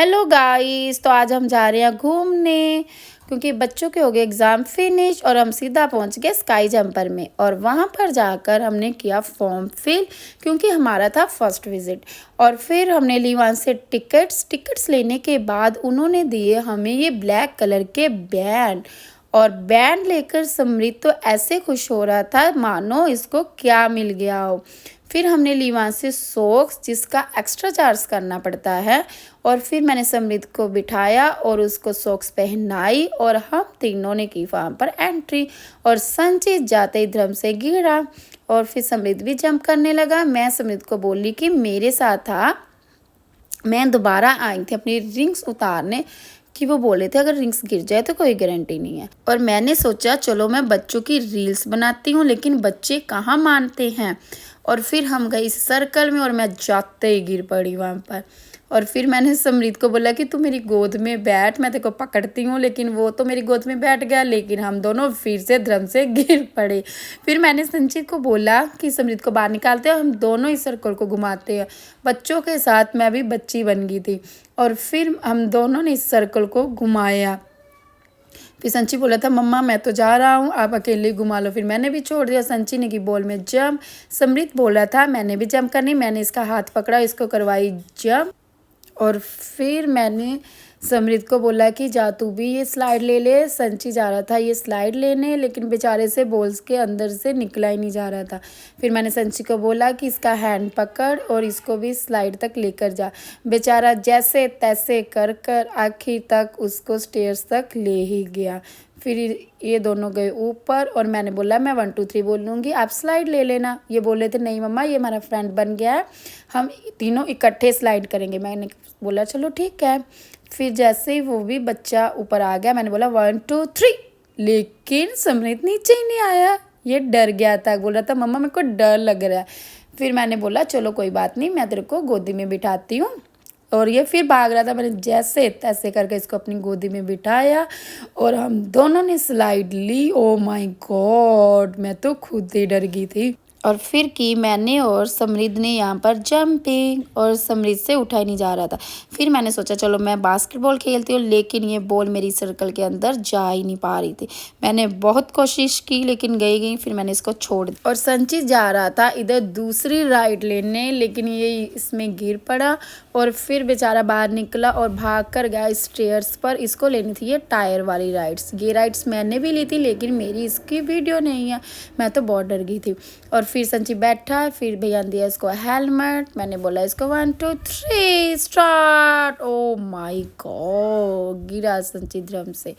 Hello guys, तो आज हम जा रहे हैं घूमने क्योंकि बच्चों के हो गए एग्ज़ाम फिनिश और हम सीधा पहुंच गए स्काई जंपर में। और वहां पर जाकर हमने किया फॉर्म फिल क्योंकि हमारा था फर्स्ट विज़िट। और फिर हमने ली वहाँ से टिकट्स लेने के बाद उन्होंने दिए हमें ये ब्लैक कलर के बैंड। और बैंड लेकर समृत तो ऐसे खुश हो रहा था मानो इसको क्या मिल गया हो। फिर हमने ली वहाँ से सॉक्स जिसका एक्स्ट्रा चार्ज करना पड़ता है। और फिर मैंने समृत को बिठाया और उसको सॉक्स पहनाई और हम तीनों ने की वहाँ पर एंट्री। और संचित जाते ही ड्रम से गिरा और फिर समृत भी जंप करने लगा। मैं समृत को बोली कि मेरे साथ था, मैं दोबारा आई थी अपनी रिंग्स उतारने कि वो बोले थे अगर रिंग्स गिर जाए तो कोई गारंटी नहीं है। और मैंने सोचा चलो मैं बच्चों की रील्स बनाती हूँ, लेकिन बच्चे कहाँ मानते हैं। और फिर हम गए इस सर्कल में और मैं जाते ही गिर पड़ी वहाँ पर। और फिर मैंने समृत को बोला कि तू मेरी गोद में बैठ, मैं तेरे को पकड़ती हूँ, लेकिन वो तो मेरी गोद में बैठ गया, लेकिन हम दोनों फिर से ड्रम से गिर पड़े। फिर मैंने संचित को बोला कि समृत को बाहर निकालते हैं, हम दोनों इस सर्कल को घुमाते हैं। बच्चों के साथ मैं भी बच्ची बन गई थी और फिर हम दोनों ने इस सर्कल को घुमाया। फिर संची बोला था मम्मा मैं तो जा रहा हूँ, आप अकेले घुमा लो। फिर मैंने भी छोड़ दिया। संची ने की बॉल में जंप। समृत बोला था मैंने भी जंप करनी, मैंने इसका हाथ पकड़ा, इसको करवाई जंप। और फिर मैंने समृत को बोला कि जा तू भी ये स्लाइड ले ले। संची जा रहा था ये स्लाइड लेने, लेकिन बेचारे से बॉल्स के अंदर से निकला ही नहीं जा रहा था। फिर मैंने संची को बोला कि इसका हैंड पकड़ और इसको भी स्लाइड तक लेकर जा। बेचारा जैसे तैसे कर कर आखिर तक उसको स्टेयर्स तक ले ही गया। फिर ये दोनों गए ऊपर और मैंने बोला मैं 1 2 3 बोल लूँगी, आप स्लाइड ले लेना। ये बोले थे नहीं मम्मा ये हमारा फ्रेंड बन गया है, हम तीनों इकट्ठे स्लाइड करेंगे। मैंने बोला चलो ठीक है। फिर जैसे ही वो भी बच्चा ऊपर आ गया मैंने बोला 1 2 3, लेकिन समृत नीचे ही नहीं आया। ये डर गया था, बोल रहा था मम्मा मेरे को डर लग रहा है। फिर मैंने बोला चलो कोई बात नहीं, मैं तेरे को गोदी में बिठाती हूँ। और ये फिर भाग रहा था, मैंने जैसे तैसे करके इसको अपनी गोदी में बिठाया और हम दोनों ने स्लाइड ली। ओ माय गॉड, मैं तो खुद ही डर गई थी। और फिर की मैंने और समृद्ध ने यहाँ पर जंपिंग और समृद्ध से उठा ही नहीं जा रहा था। फिर मैंने सोचा चलो मैं बास्केटबॉल खेलती हूँ, लेकिन ये बॉल मेरी सर्कल के अंदर जा ही नहीं पा रही थी। मैंने बहुत कोशिश की लेकिन गई। फिर मैंने इसको छोड़ दिया और संचित जा रहा था इधर दूसरी राइड लेने, लेकिन ये इसमें गिर पड़ा और फिर बेचारा बाहर निकला और भाग कर गया स्टेयर्स पर। इसको लेनी थी ये टायर वाली राइड्स। ये राइड्स मैंने भी ली थी लेकिन मेरी इसकी वीडियो नहीं है, मैं तो बहुत डर गई थी। और फिर संची बैठा, फिर भैया ने दिया इसको हेलमेट। मैंने बोला इसको 1 2 3 स्टार्ट। ओ माय गॉड, गिरा संची ड्रम से।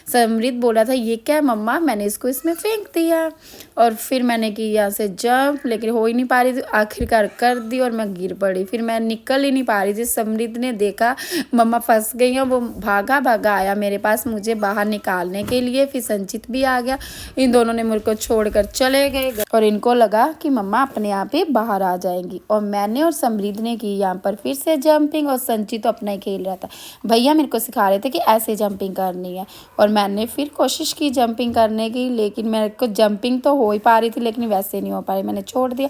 समृद्ध बोला था ये क्या है मम्मा, मैंने इसको इसमें फेंक दिया। और फिर मैंने की यहाँ से जंप, लेकिन हो ही नहीं पा रही थी, आखिरकार कर दी और मैं गिर पड़ी। फिर मैं निकल ही नहीं पा रही थी। समृद्ध ने देखा मम्मा फंस गई हैं, वो भागा आया मेरे पास मुझे बाहर निकालने के लिए। फिर संचित भी आ गया, इन दोनों ने मुझको छोड़कर चले गए और इनको लगा कि मम्मा अपने आप ही बाहर आ जाएंगी। और मैंने और समृद्ध ने की यहाँ पर फिर से जंपिंग और संचित तो अपना ही खेल रहा था। भैया मेरे को सिखा रहे थे कि ऐसे जंपिंग करनी है और मैंने फिर कोशिश की जंपिंग करने की, लेकिन मेरे को जंपिंग तो हो ही पा रही थी लेकिन वैसे नहीं हो पा रही, मैंने छोड़ दिया।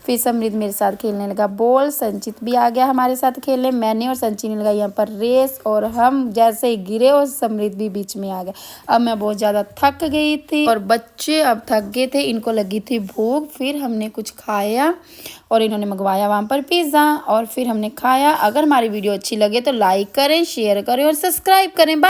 फिर समृद्ध मेरे साथ खेलने लगा बॉल, संचित भी आ गया हमारे साथ खेलने। मैंने और संचित ने लगा यहाँ पर रेस और हम जैसे ही गिरे और समृद्ध भी बीच में आ गया। अब मैं बहुत ज़्यादा थक गई थी और बच्चे अब थक गए थे, इनको लगी थी भूख। फिर हमने कुछ खाया और इन्होंने मंगवाया वहाँ पर पिज़्ज़ा और फिर हमने खाया। अगर हमारी वीडियो अच्छी लगे तो लाइक करें, शेयर करें और सब्सक्राइब करें।